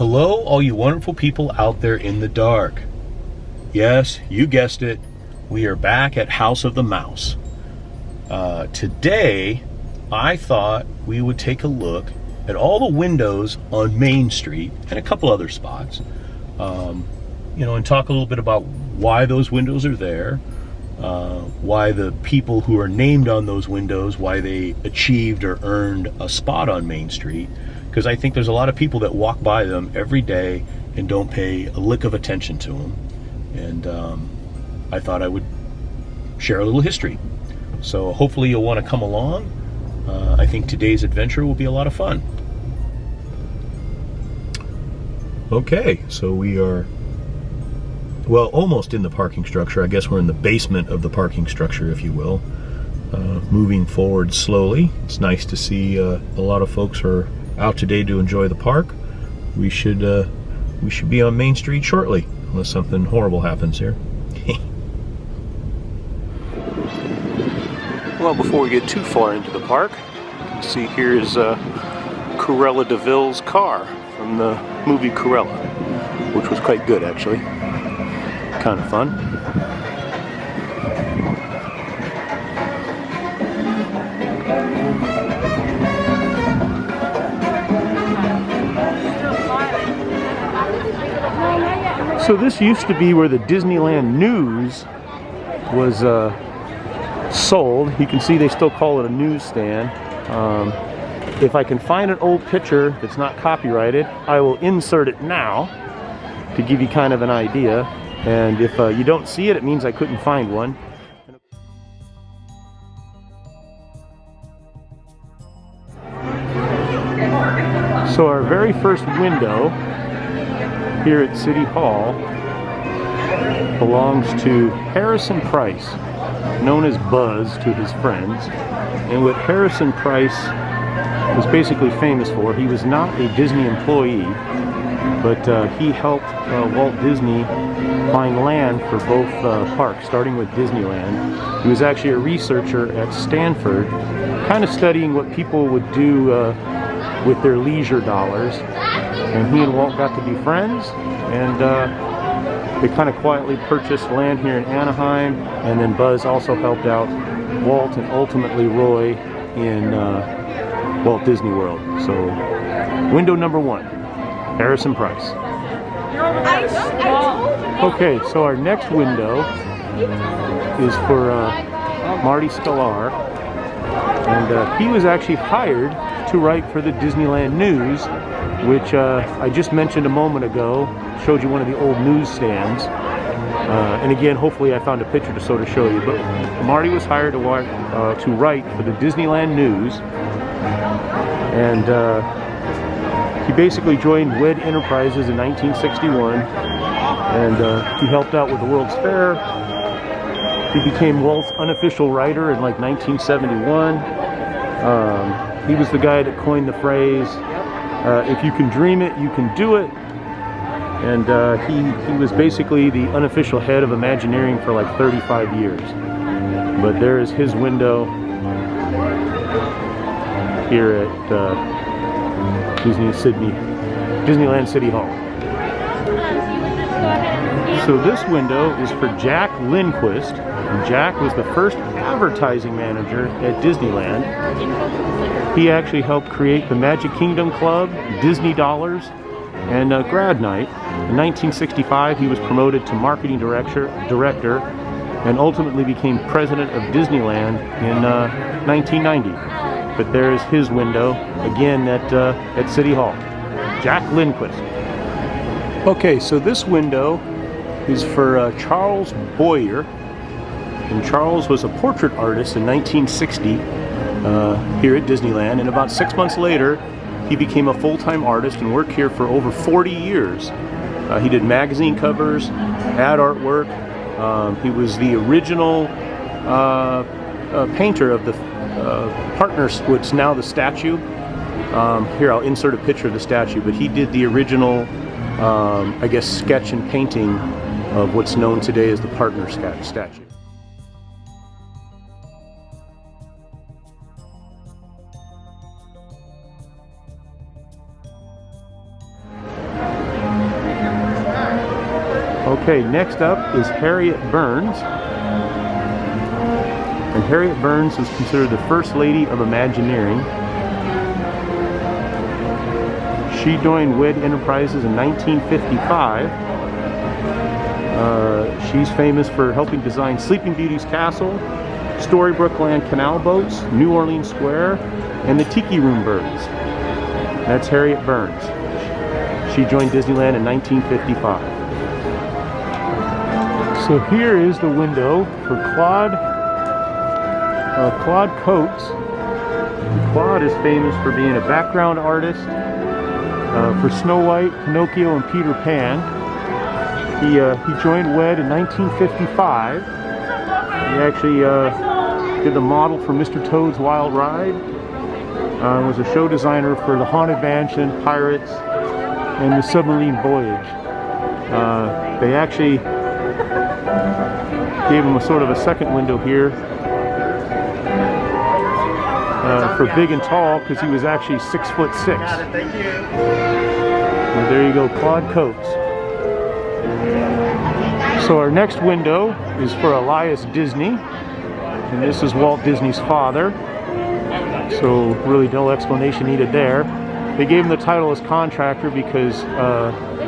Hello, all you wonderful people out there in the dark. Yes, you guessed it. We are back at House of the Mouse. Today, I thought we would take a look at all the windows on Main Street and a couple other spots. And talk a little bit about why those windows are there, why the people who are named on those windows, why they achieved or earned a spot on Main Street. Because I think there's a lot of people that walk by them every day and don't pay a lick of attention to them. And I thought I would share a little history. So hopefully you'll want to come along. I think today's adventure will be a lot of fun. Okay, so we are, well, almost in the parking structure. I guess we're in the basement of the parking structure, if you will. Moving forward slowly. It's nice to see a lot of folks are out today to enjoy the park. We should be on Main Street shortly, unless something horrible happens here. Well, before we get too far into the park, you can see here's Cruella de Vil's car from the movie Cruella, which was quite good actually. Kind of fun. So this used to be where the Disneyland News was sold. You can see they still call it a newsstand. If I can find an old picture that's not copyrighted, I will insert it now to give you kind of an idea. And if you don't see it, it means I couldn't find one. So our very first window here at City Hall belongs to Harrison Price, known as Buzz to his friends. And what Harrison Price was basically famous for, he was not a Disney employee, but he helped Walt Disney find land for both parks, starting with Disneyland. He was actually a researcher at Stanford, kind of studying what people would do with their leisure dollars. And he and Walt got to be friends, and they kind of quietly purchased land here in Anaheim, and then Buzz also helped out Walt and ultimately Roy in Walt Disney World. So, window number one, Harrison Price. Okay, so our next window is for Marty Sklar, and he was actually hired to write for the Disneyland News, which I just mentioned a moment ago. Showed you one of the old newsstands. And again, hopefully I found a picture to sort of show you. But Marty was hired to write for the Disneyland News. And he basically joined WED Enterprises in 1961. And he helped out with the World's Fair. He became Walt's unofficial writer in like 1971. He was the guy that coined the phrase, if you can dream it, you can do it. And he was basically the unofficial head of Imagineering for like 35 years. But there is his window here at Disneyland City Hall. So this window is for Jack Lindquist. And Jack was the first advertising manager at Disneyland. He actually helped create the Magic Kingdom Club, Disney Dollars, and Grad Night. In 1965, he was promoted to marketing director and ultimately became president of Disneyland in 1990. But there's his window, again at City Hall. Jack Lindquist. Okay, so this window is for Charles Boyer. And Charles was a portrait artist in 1960 here at Disneyland, and about 6 months later he became a full-time artist and worked here for over 40 years. He did magazine covers, ad artwork. He was the original painter of the partners, what's now the statue. Here, I'll insert a picture of the statue, but he did the original, I guess, sketch and painting of what's known today as the partner statue. Okay, next up is Harriet Burns. And Harriet Burns was considered the first lady of Imagineering. She joined WED Enterprises in 1955. She's famous for helping design Sleeping Beauty's castle, Storybook Land canal boats, New Orleans Square, and the Tiki Room birds. That's Harriet Burns. She joined Disneyland in 1955. So here is the window for Claude Coates. Claude is famous for being a background artist for Snow White, Pinocchio, and Peter Pan. He joined WED in 1955. He actually did the model for Mr. Toad's Wild Ride. Was a show designer for the Haunted Mansion, Pirates, and the Submarine Voyage. They actually gave him a sort of a second window here for Big and Tall, because he was actually 6'6". Got it, thank you. And there you go, Claude Coates. So our next window is for Elias Disney, and this is Walt Disney's father. So really no explanation needed there. They gave him the title as contractor because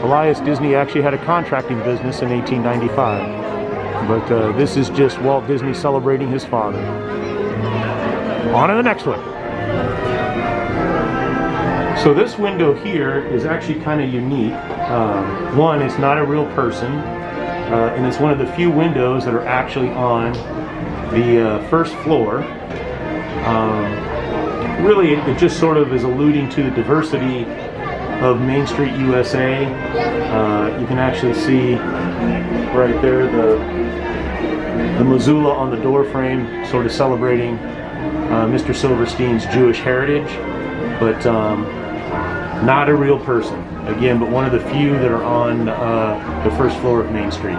Elias Disney actually had a contracting business in 1895. But this is just Walt Disney celebrating his father. On to the next one. So this window here is actually kind of unique. One, it's not a real person, and it's one of the few windows that are actually on the first floor. Really, it just sort of is alluding to the diversity of Main Street, USA. You can actually see right there the Missoula on the door frame, sort of celebrating Mr. Silverstein's Jewish heritage, but not a real person. Again, but one of the few that are on the first floor of Main Street.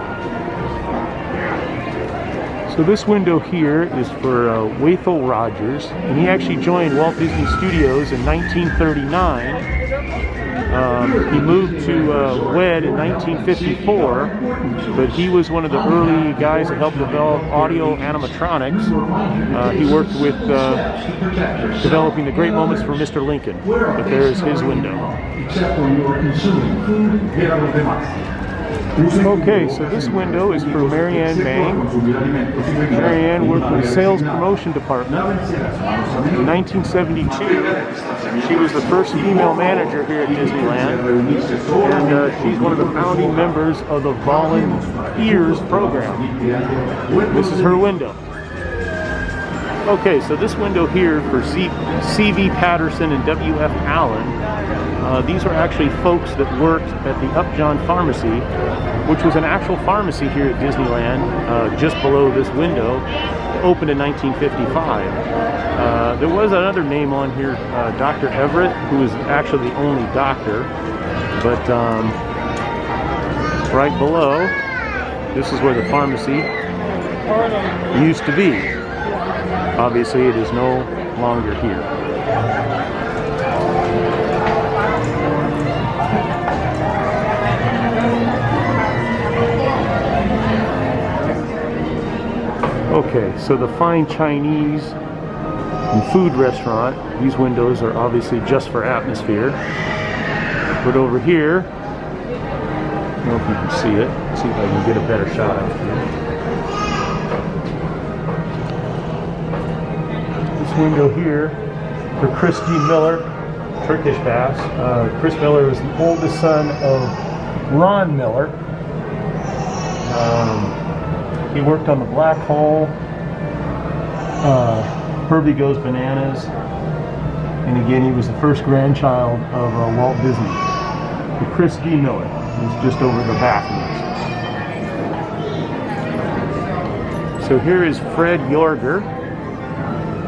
So this window here is for Wathel Rogers, and he actually joined Walt Disney Studios in 1939. He moved to WED in 1954, but he was one of the early guys that helped develop audio animatronics. He worked with developing the great moments for Mr. Lincoln, but there's his window. Okay, so this window is for Marianne Bang. Marianne worked in the sales promotion department. In 1972, she was the first female manager here at Disneyland, and she's one of the founding members of the Volunteers program. This is her window. Okay, so this window here for C.V. Patterson and W.F. Allen. These were actually folks that worked at the Upjohn Pharmacy, which was an actual pharmacy here at Disneyland, just below this window, opened in 1955. There was another name on here, Dr. Everett, who was actually the only doctor, but right below, this is where the pharmacy used to be. Obviously, it is no longer here. Okay, so the Fine Chinese and Food Restaurant, these windows are obviously just for atmosphere. But over here, I don't know if you can see it. Let's see if I can get a better shot of it here. This window here for Chris G. Miller, Turkish baths. Chris Miller was the oldest son of Ron Miller. He worked on the Black Hole, Herbie Goes Bananas, and again he was the first grandchild of Walt Disney. The Chris D. Miller is just over the bathrooms. So here is Fred Yorger.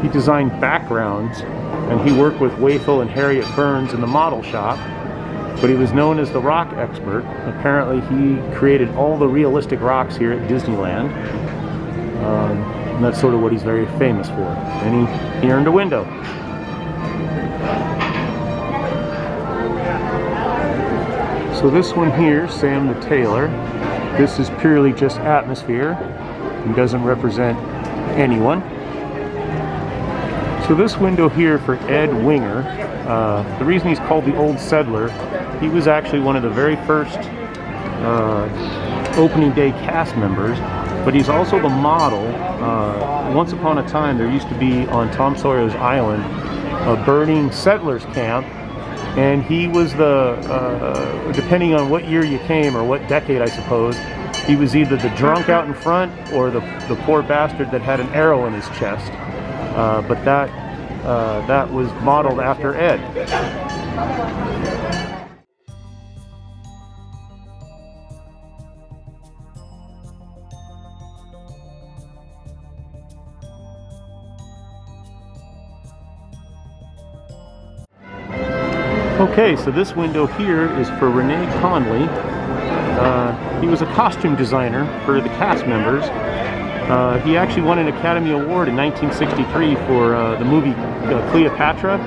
He designed backgrounds, and he worked with Wathel and Harriet Burns in the model shop, but he was known as the rock expert. Apparently he created all the realistic rocks here at Disneyland, and that's sort of what he's very famous for. And he earned a window. So this one here, Sam the Tailor, this is purely just atmosphere and doesn't represent anyone. So this window here for Ed Winger, the reason he's called the Old Settler, he was actually one of the very first opening day cast members, but he's also the model. Once upon a time there used to be on Tom Sawyer's Island a burning settlers camp, and he was the, depending on what year you came or what decade I suppose, he was either the drunk out in front or the poor bastard that had an arrow in his chest. But that was modeled after Ed. Okay, so this window here is for Renee Conley. He was a costume designer for the cast members. He actually won an Academy Award in 1963 for the movie Cleopatra.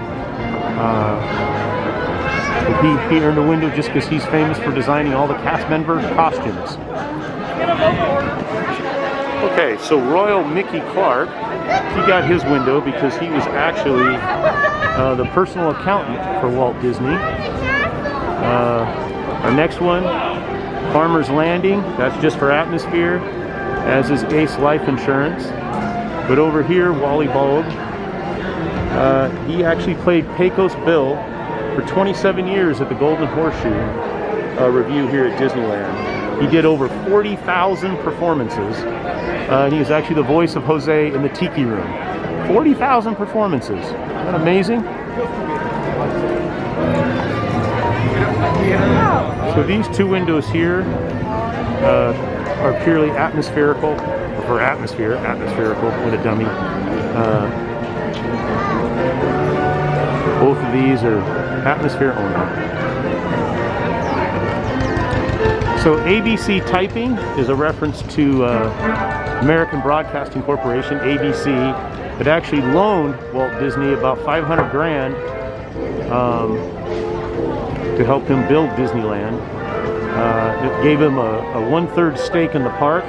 He earned a window just because he's famous for designing all the cast member costumes. Okay, so Royal Mickey Clark, he got his window because he was actually the personal accountant for Walt Disney. Our next one, Farmer's Landing, that's just for atmosphere, as is Ace Life Insurance. But over here, Wally Bulb, he actually played Pecos Bill for 27 years at the Golden Horseshoe Review here at Disneyland. He did over 40,000 performances. And he was actually the voice of Jose in the Tiki Room. 40,000 performances. Isn't that amazing? So these two windows here are purely atmospherical, or for atmospherical with a dummy. Both of these are atmosphere only. So ABC typing is a reference to American Broadcasting Corporation, ABC, that actually loaned Walt Disney about 500 grand to help him build Disneyland. It gave him a 1/3 stake in the park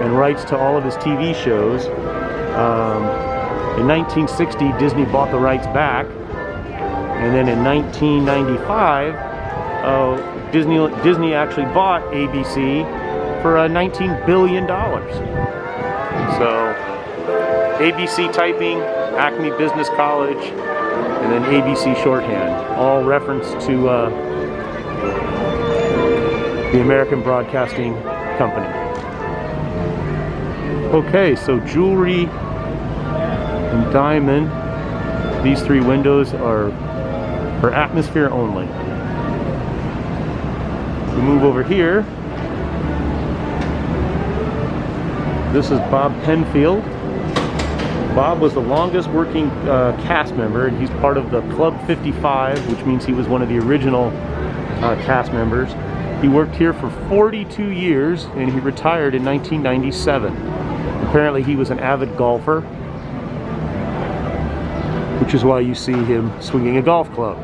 and rights to all of his TV shows. In 1960, Disney bought the rights back, and then in 1995, Disney actually bought ABC for $19 billion. So ABC typing, Acme Business College, and then ABC shorthand, all reference to the American Broadcasting Company. Okay, so jewelry and diamond, these three windows are for atmosphere only. We move over here. This is Bob Penfield. Bob was the longest working cast member, and he's part of the Club 55, which means he was one of the original cast members. He worked here for 42 years, and he retired in 1997. Apparently he was an avid golfer, which is why you see him swinging a golf club.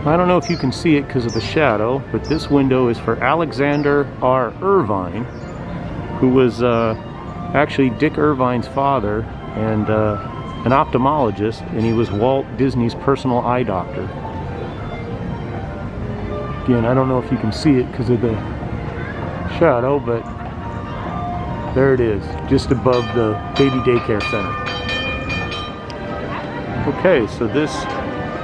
I don't know if you can see it because of the shadow, but this window is for Alexander R. Irvine, who was actually Dick Irvine's father and an ophthalmologist, and he was Walt Disney's personal eye doctor. Again, I don't know if you can see it because of the shadow, but there it is, just above the baby daycare center. Okay, so this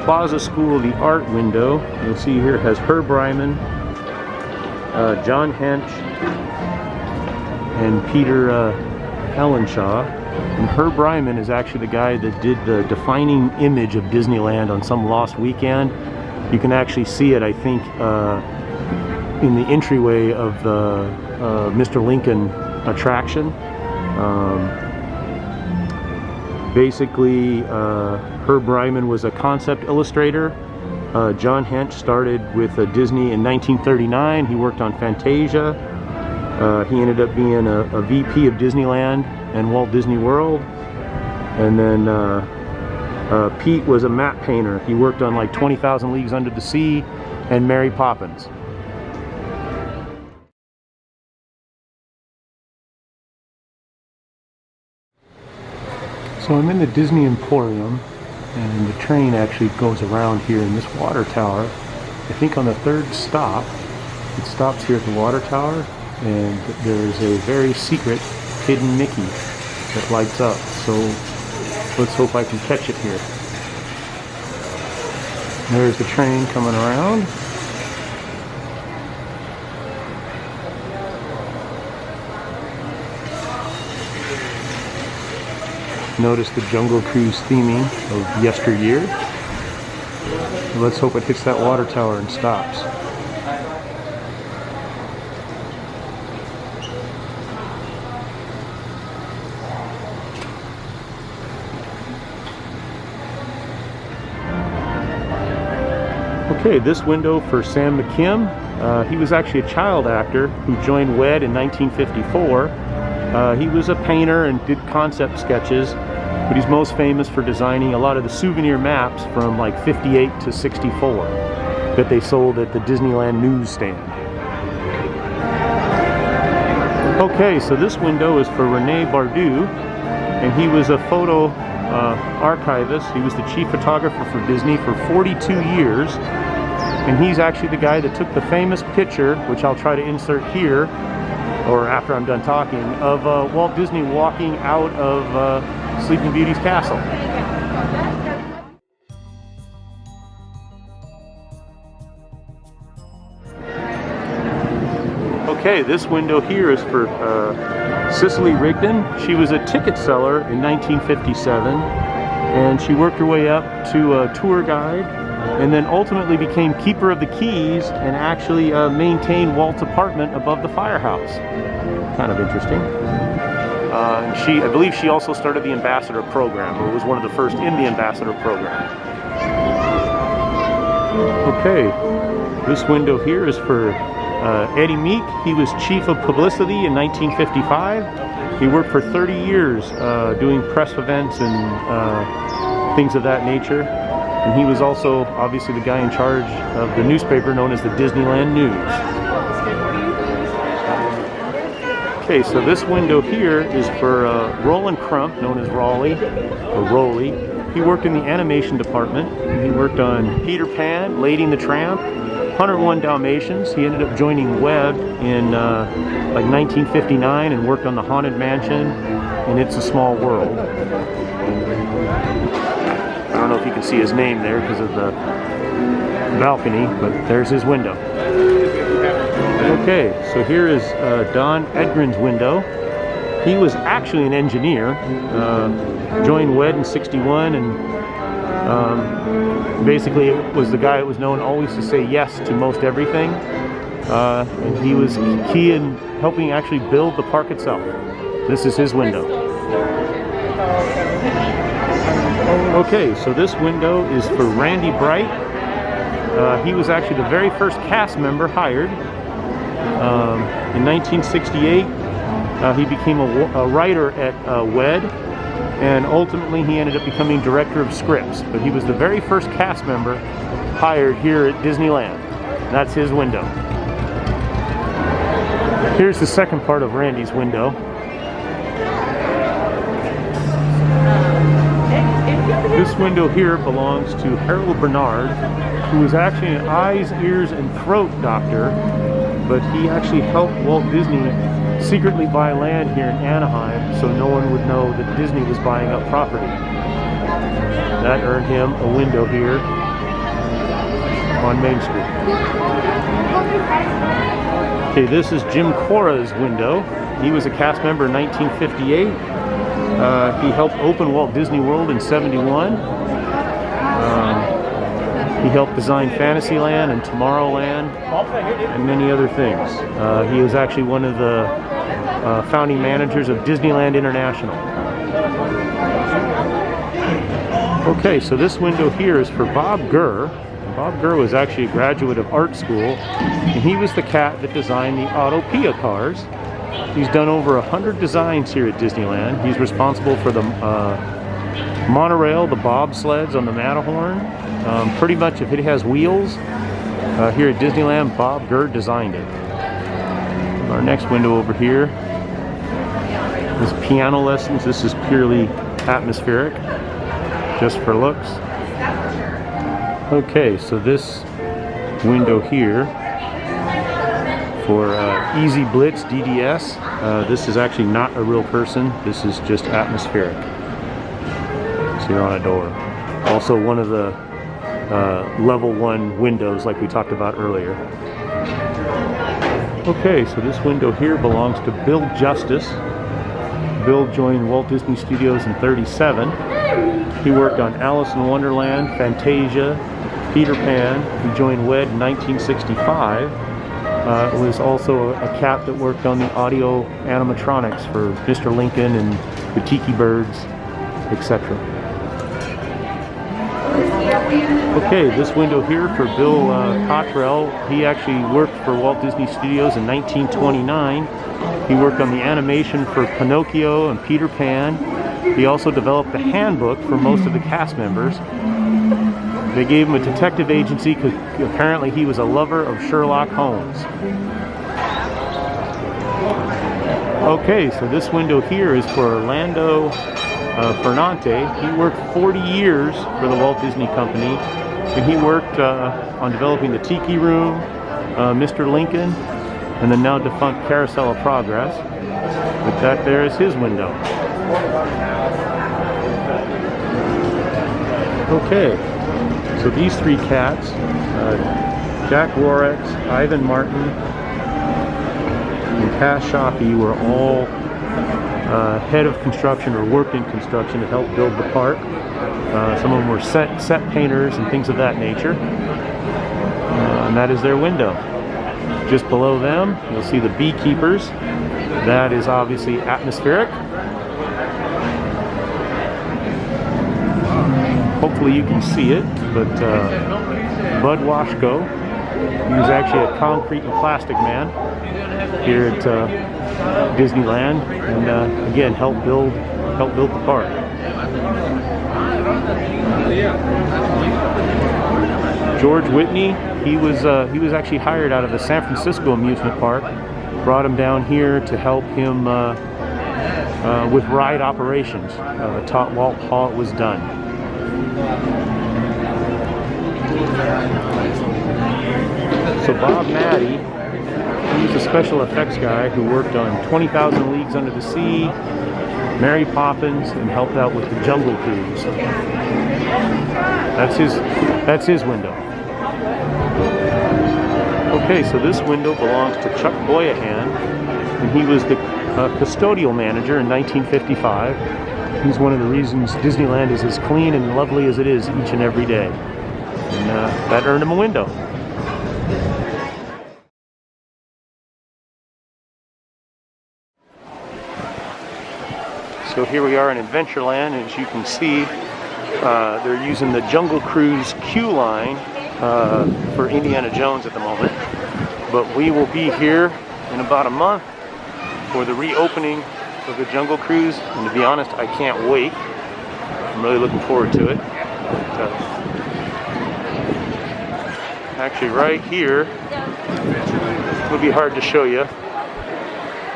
Plaza School of the Art window, you'll see here, has Herb Ryman, John Hench, and Peter Ellenshaw. And Herb Ryman is actually the guy that did the defining image of Disneyland on some lost weekend. You can actually see it, I think, in the entryway of the Mr. Lincoln attraction. Basically, Herb Ryman was a concept illustrator. John Hench started with Disney in 1939. He worked on Fantasia. He ended up being a VP of Disneyland and Walt Disney World. And then Pete was a map painter. He worked on like 20,000 Leagues Under the Sea and Mary Poppins. So I'm in the Disney Emporium, and the train actually goes around here in this water tower. I think on the third stop, it stops here at the water tower, and there's a very secret hidden Mickey that lights up. So let's hope I can catch it here. There's the train coming around. Notice the Jungle Cruise theming of yesteryear. Let's hope it hits that water tower and stops. Okay, this window for Sam McKim. He was actually a child actor who joined WED in 1954. He was a painter and did concept sketches, but he's most famous for designing a lot of the souvenir maps from like 58 to 64 that they sold at the Disneyland newsstand. Okay, so this window is for Rene Bardou, and he was a photo archivist. He was the chief photographer for Disney for 42 years, and he's actually the guy that took the famous picture, which I'll try to insert here, or after I'm done talking, of Walt Disney walking out of Sleeping Beauty's castle. Okay, this window here is for Cicely Rigdon. She was a ticket seller in 1957, and she worked her way up to a tour guide, and then ultimately became keeper of the keys and actually maintained Walt's apartment above the firehouse. Kind of interesting. I believe she also started the ambassador program, or was one of the first in the ambassador program. Okay, this window here is for Eddie Meek. He was chief of publicity in 1955. He worked for 30 years doing press events and things of that nature. And he was also obviously the guy in charge of the newspaper known as the Disneyland News. Okay, so this window here is for Roland Crump, known as Raleigh, or Roley. He worked in the animation department. He worked on Peter Pan, Lady and the Tramp, 101 Dalmatians. He ended up joining WEB in like 1959 and worked on the Haunted Mansion and It's a Small World. I don't know if you can see his name there because of the balcony, but there's his window. Okay, so here is Don Edgren's window. He was actually an engineer, joined WED in '61, and basically was the guy that was known always to say yes to most everything. And he was key in helping actually build the park itself. This is his window. Okay, so this window is for Randy Bright. He was actually the very first cast member hired. In 1968, he became a writer at WED, and ultimately he ended up becoming director of scripts. But he was the very first cast member hired here at Disneyland. That's his window. Here's the second part of Randy's window. This window here belongs to Harold Bernard, who was actually an eyes, ears, and throat doctor, but he actually helped Walt Disney secretly buy land here in Anaheim so no one would know that Disney was buying up property. That earned him a window here on Main Street. Okay, this is Jim Cora's window. He was a cast member in 1958. He helped open Walt Disney World in '71. He helped design Fantasyland and Tomorrowland and many other things. He was actually one of the founding managers of Disneyland International. Okay, so this window here is for Bob Gurr. Bob Gurr was actually a graduate of art school, and he was the cat that designed the Autopia cars. He's done over 100 designs here at Disneyland. He's responsible for the Monorail, the bobsleds on the Matterhorn. Pretty much if it has wheels, here at Disneyland, Bob Gurd designed it. Our next window over here is piano lessons. This is purely atmospheric, just for looks. Okay, so this window here for Easy Blitz DDS. This is actually not a real person. This is just atmospheric. So you're on a door. Also one of the level 1 windows like we talked about earlier. Okay, so this window here belongs to Bill Justice. Bill joined Walt Disney Studios in '37. He worked on Alice in Wonderland, Fantasia, Peter Pan. He joined WED in 1965. Was also a cat that worked on the audio animatronics for Mr. Lincoln and the Tiki Birds, etc. Okay, this window here for Bill Cottrell. He actually worked for Walt Disney Studios in 1929. He worked on the animation for Pinocchio and Peter Pan. He also developed the handbook for most of the cast members. They gave him a detective agency because apparently he was a lover of Sherlock Holmes. Okay, so this window here is for Orlando Fernante. He worked 40 years for the Walt Disney Company, and he worked on developing the Tiki Room, Mr. Lincoln, and the now defunct Carousel of Progress. But that there is his window. Okay, so these three cats, Jack Rorex, Ivan Martin, and Cass Shockey were all head of construction or worked in construction to help build the park. Some of them were set painters and things of that nature. And that is their window. Just below them, you'll see the beekeepers. That is obviously atmospheric. Hopefully you can see it, but Bud Washko, he was actually a concrete and plastic man here at Disneyland, and again helped build the park. George Whitney, he was actually hired out of the San Francisco amusement park. Brought him down here to help him with ride operations. Taught Walt how it was done. So Bob Matty, he was a special effects guy who worked on 20,000 Leagues Under the Sea, Mary Poppins, and helped out with the Jungle Cruise. That's his window. Okay, so this window belongs to Chuck Boyahan, and he was the custodial manager in 1955. He's one of the reasons Disneyland is as clean and lovely as it is each and every day. And that earned him a window. So here we are in Adventureland, and as you can see, they're using the Jungle Cruise queue line for Indiana Jones at the moment. But we will be here in about a month for the reopening of the Jungle Cruise, and to be honest, I can't wait. I'm really looking forward to it. But, actually right here, it would be hard to show you,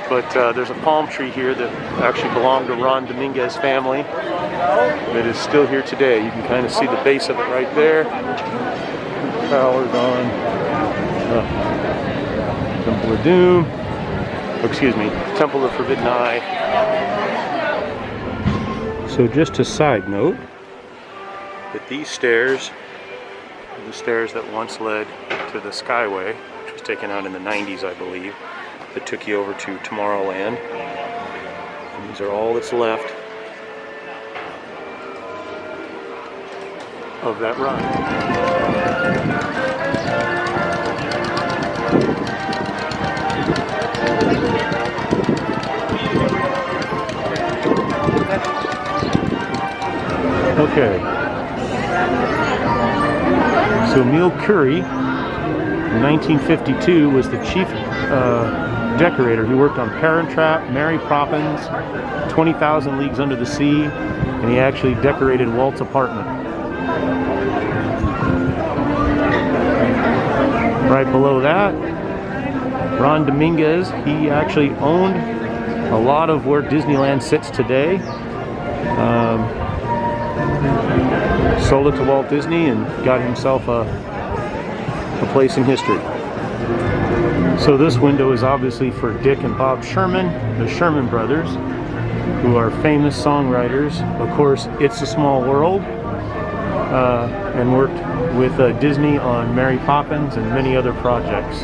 but there's a palm tree here that actually belonged to Ron Dominguez family that is still here today. You can kind of see the base of it right there. Power's on. Temple of Doom. Oh, excuse me, Temple of Forbidden Eye. So just a side note, that these stairs are the stairs that once led to the Skyway, which was taken out in the 90s, I believe, that took you over to Tomorrowland. And these are all that's left of that ride. Okay, so Emil Curry in 1952 was the chief decorator. He worked on Parent Trap, Mary Poppins, 20,000 Leagues Under the Sea, and he actually decorated Walt's apartment. Right below that, Ron Dominguez, he actually owned a lot of where Disneyland sits today. Sold it to Walt Disney and got himself a place in history. So this window is obviously for Dick and Bob Sherman, the Sherman brothers, who are famous songwriters. Of course, It's a Small World, and worked with Disney on Mary Poppins and many other projects.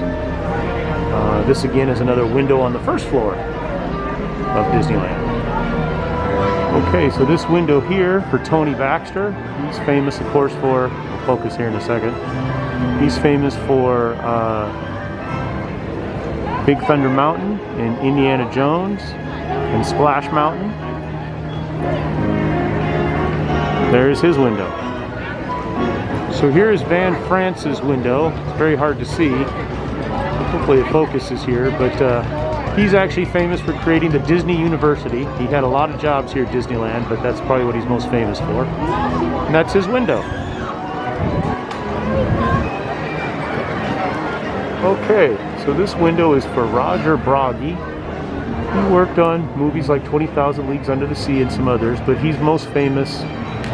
This again is another window on the first floor of Disneyland. Okay, so this window here for Tony Baxter. He's famous, of course, for, I'll focus here in a second. He's famous for Big Thunder Mountain and Indiana Jones and Splash Mountain. There's his window. So here is Van France's window. It's very hard to see. Hopefully it focuses here, but he's actually famous for creating the Disney University. He had a lot of jobs here at Disneyland, but that's probably what he's most famous for. And that's his window. Okay, so this window is for Roger Broggie. He worked on movies like 20,000 Leagues Under the Sea and some others, but he's most famous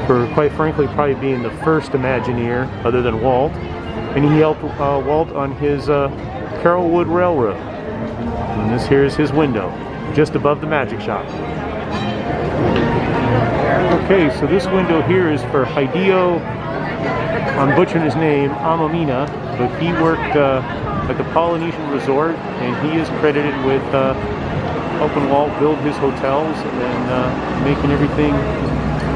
for, quite frankly, probably being the first Imagineer, other than Walt. And he helped Walt on his Carrollwood Railroad. And this here is his window, just above the magic shop. Okay, so this window here is for Hideo, I'm butchering his name, Amamina, but he worked at the Polynesian Resort, and he is credited with helping Walt build his hotels and making everything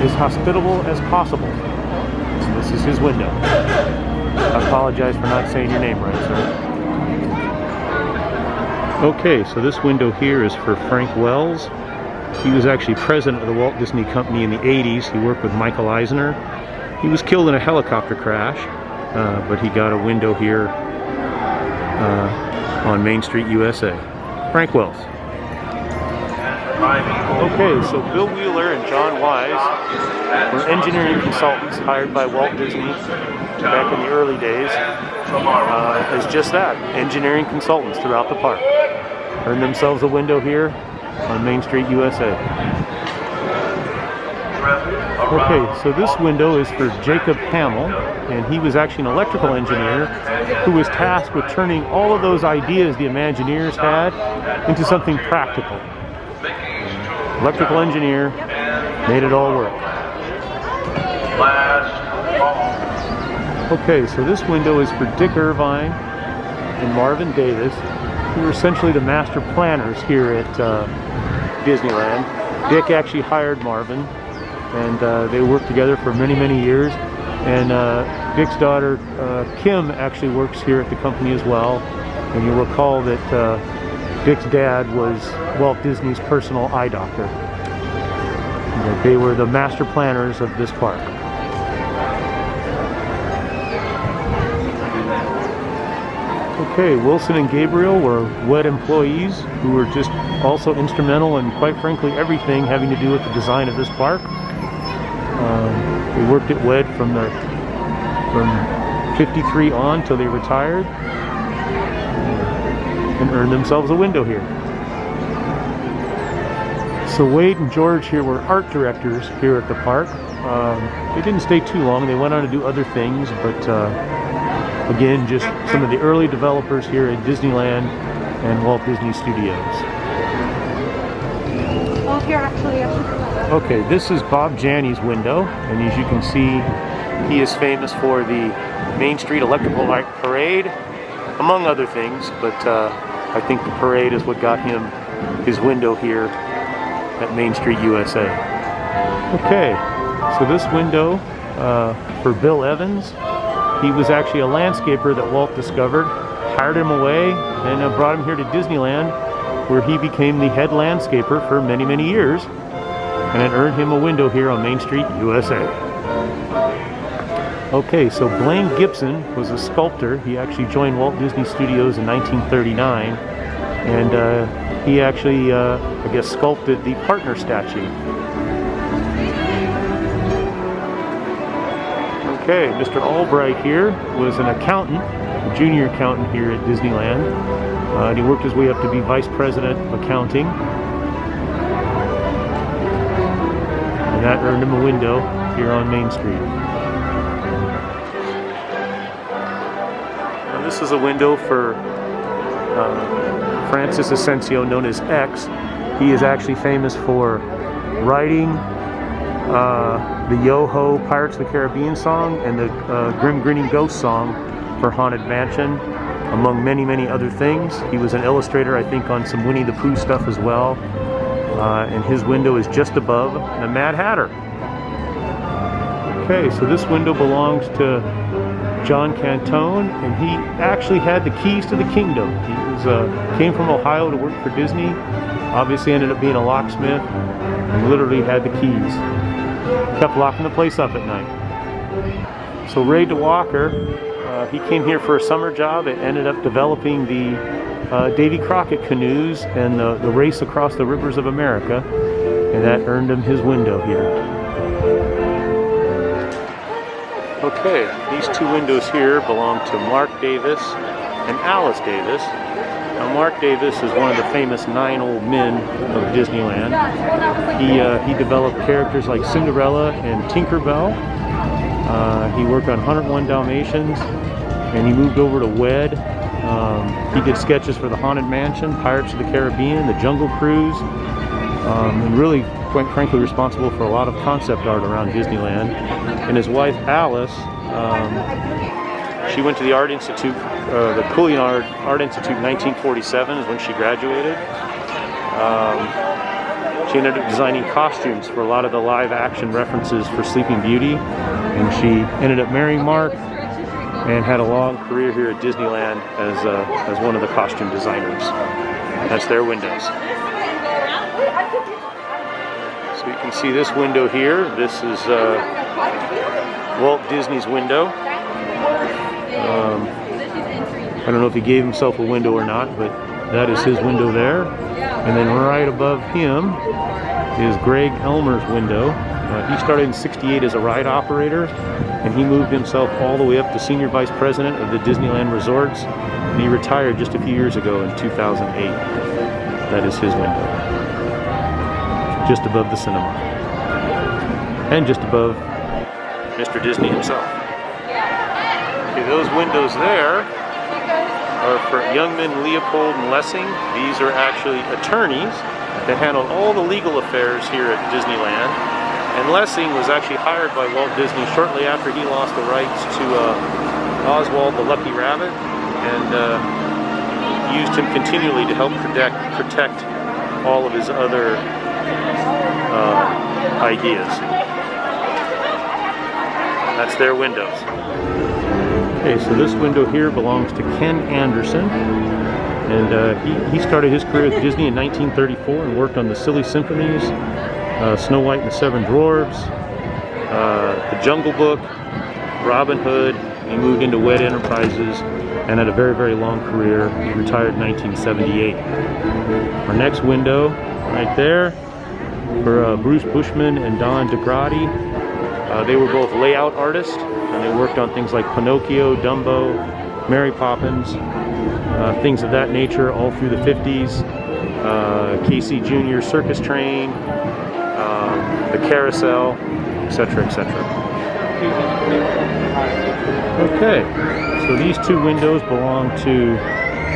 as hospitable as possible. So this is his window. I apologize for not saying your name right, sir. Okay, so this window here is for Frank Wells. He was actually president of the Walt Disney Company in the 80s. He worked with Michael Eisner. He was killed in a helicopter crash, but he got a window here on Main Street, USA. Frank Wells. Okay, so Bill Wheeler and John Wise were engineering consultants hired by Walt Disney back in the early days as just that, engineering consultants throughout the park. Earned themselves a window here on Main Street, USA. Okay, so this window is for Jacob Hamill, and he was actually an electrical engineer who was tasked with turning all of those ideas the Imagineers had into something practical. Electrical engineer, made it all work. Okay, so this window is for Dick Irvine and Marvin Davis, who were essentially the master planners here at Disneyland. Dick actually hired Marvin, and they worked together for many, many years. And Dick's daughter, Kim, actually works here at the company as well. And you'll recall that Dick's dad was Walt Disney's personal eye doctor. And they were the master planners of this park. Okay, Wilson and Gabriel were WED employees who were just also instrumental in, quite frankly, everything having to do with the design of this park. They worked at WED from 53 on till they retired, and earned themselves a window here. So Wade and George here were art directors here at the park. They didn't stay too long. They went on to do other things, but again, just some of the early developers here at Disneyland and Walt Disney Studios. Okay, this is Bob Janney's window, and as you can see, he is famous for the Main Street Electrical Light Parade, among other things, but I think the parade is what got him his window here at Main Street, USA. Okay, so this window for Bill Evans. He was actually a landscaper that Walt discovered, hired him away, and brought him here to Disneyland, where he became the head landscaper for many, many years, and it earned him a window here on Main Street, USA. Okay, so Blaine Gibson was a sculptor. He actually joined Walt Disney Studios in 1939, and he actually, I guess, sculpted the partner statue. Okay, Mr. Albright here was an accountant, a junior accountant here at Disneyland. And he worked his way up to be vice president of accounting. And that earned him a window here on Main Street. Now this is a window for Francis Asensio, known as X. He is actually famous for writing the Yo-Ho Pirates of the Caribbean song and the Grim Grinning Ghost song for Haunted Mansion, among many, many other things. He was an illustrator, I think, on some Winnie the Pooh stuff as well. And his window is just above the Mad Hatter. Okay, so this window belongs to John Cantone, and he actually had the keys to the kingdom. He was came from Ohio to work for Disney. Obviously ended up being a locksmith and literally had the keys. Kept locking the place up at night. So Ray DeWalker, he came here for a summer job and ended up developing the Davy Crockett canoes and the race across the rivers of America, and that earned him his window here. Okay, these two windows here belong to Mark Davis and Alice Davis. Now, Mark Davis is one of the famous 9 old men of Disneyland. He developed characters like Cinderella and Tinkerbell. He worked on 101 Dalmatians, and he moved over to WED. He did sketches for the Haunted Mansion, Pirates of the Caribbean, the Jungle Cruise, and really, quite frankly, responsible for a lot of concept art around Disneyland. And his wife, Alice, she went to the Art Institute, the Culinary Art Institute in 1947 is when she graduated. She ended up designing costumes for a lot of the live action references for Sleeping Beauty. And she ended up marrying Mark and had a long career here at Disneyland as one of the costume designers. That's their windows. So you can see this window here. This is Walt Disney's window. I don't know if he gave himself a window or not, but that is his window there. And then right above him is Greg Elmer's window. He started in '68 as a ride operator, and he moved himself all the way up to senior vice president of the Disneyland Resorts, and he retired just a few years ago in 2008. That is his window. Just above the cinema. And just above Mr. Disney himself. Okay, those windows there are for Youngman, Leopold, and Lessing. These are actually attorneys that handle all the legal affairs here at Disneyland. And Lessing was actually hired by Walt Disney shortly after he lost the rights to Oswald the Lucky Rabbit, and used him continually to help protect all of his other ideas. That's their windows. Okay, so this window here belongs to Ken Anderson, and he started his career at Disney in 1934 and worked on the Silly Symphonies, Snow White and the Seven Dwarfs, The Jungle Book, Robin Hood. He moved into WED Enterprises and had a very, very long career. He retired in 1978. Our next window right there for Bruce Bushman and Don DeGrady. They were both layout artists, and they worked on things like Pinocchio, Dumbo, Mary Poppins, things of that nature all through the 50s. Casey Jr. Circus Train, the Carousel, etc., etc. Okay, so these two windows belong to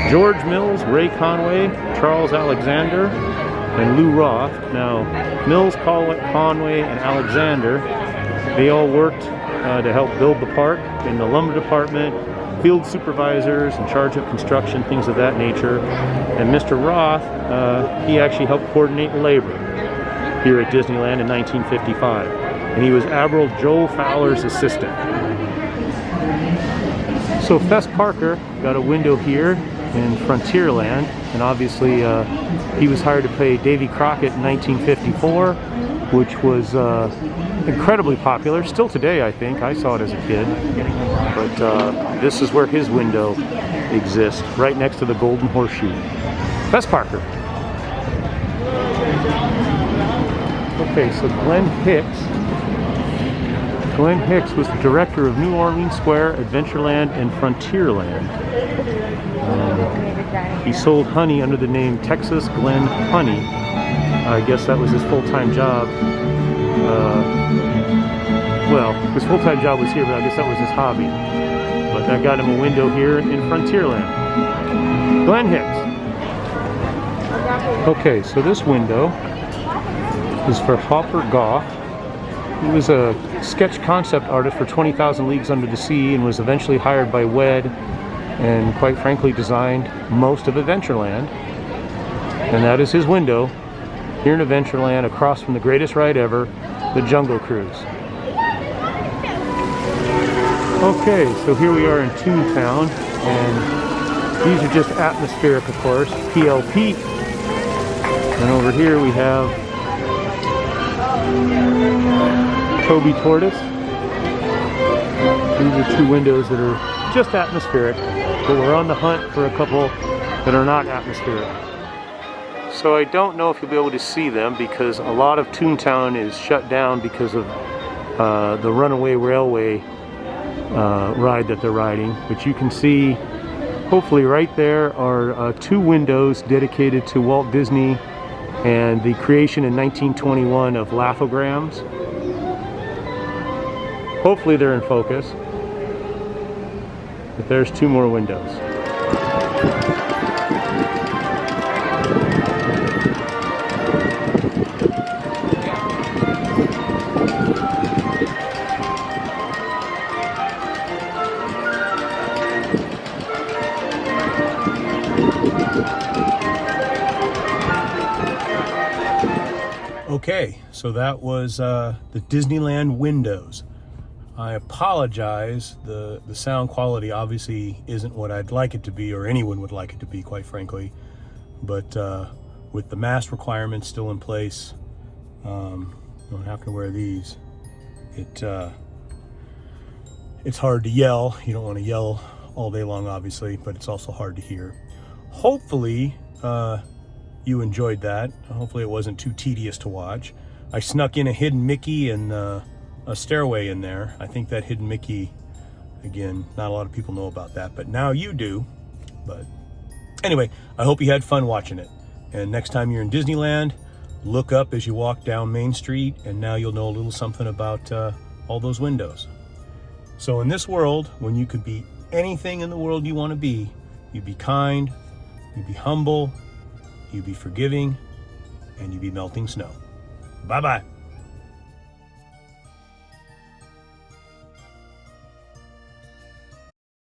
George Mills, Ray Conway, Charles Alexander, and Lou Roth. Now, Mills, Conway, and Alexander, they all worked to help build the park in the lumber department, field supervisors in charge of construction, things of that nature. And Mr. Roth, he actually helped coordinate labor here at Disneyland in 1955. And he was Admiral Joel Fowler's assistant. So Fess Parker got a window here in Frontierland, and obviously he was hired to play Davy Crockett in 1954, which was incredibly popular, still today I think. I saw it as a kid, but this is where his window exists, right next to the Golden Horseshoe. Fess Parker. Okay, so Glenn Hicks Glenn Hicks was the director of New Orleans Square, Adventureland, and Frontierland. He sold honey under the name Texas Glen Honey. I guess that was his full-time job. Well, his full-time job was here, but I guess that was his hobby. But that got him a window here in Frontierland. Glenn Hicks. Okay, so this window is for Hopper Goff. He was a sketch concept artist for 20,000 Leagues Under the Sea and was eventually hired by WED and quite frankly designed most of Adventureland. And that is his window here in Adventureland across from the greatest ride ever, the Jungle Cruise. Okay, so here we are in Toontown, and these are just atmospheric, of course, PLP. And over here we have Toby Tortoise. These are two windows that are just atmospheric, but we're on the hunt for a couple that are not atmospheric. So I don't know if you'll be able to see them because a lot of Toontown is shut down because of the Runaway Railway ride that they're riding. But you can see, hopefully right there are two windows dedicated to Walt Disney and the creation in 1921 of lathograms. Hopefully they're in focus. But there's two more windows. Okay, so that was the Disneyland Windows. I apologize, the sound quality obviously isn't what I'd like it to be, or anyone would like it to be, quite frankly. But with the mask requirements still in place, you don't have to wear these. It's hard to yell. You don't want to yell all day long, obviously, but it's also hard to hear. Hopefully, you enjoyed that. Hopefully it wasn't too tedious to watch. I snuck in a hidden Mickey and a stairway in there. I think that hidden Mickey, again, not a lot of people know about that, but now you do. But anyway, I hope you had fun watching it. And next time you're in Disneyland, look up as you walk down Main Street, and now you'll know a little something about all those windows. So in this world, when you could be anything in the world you want to be, you be kind, you be humble, you be forgiving, and you be melting snow. Bye-bye.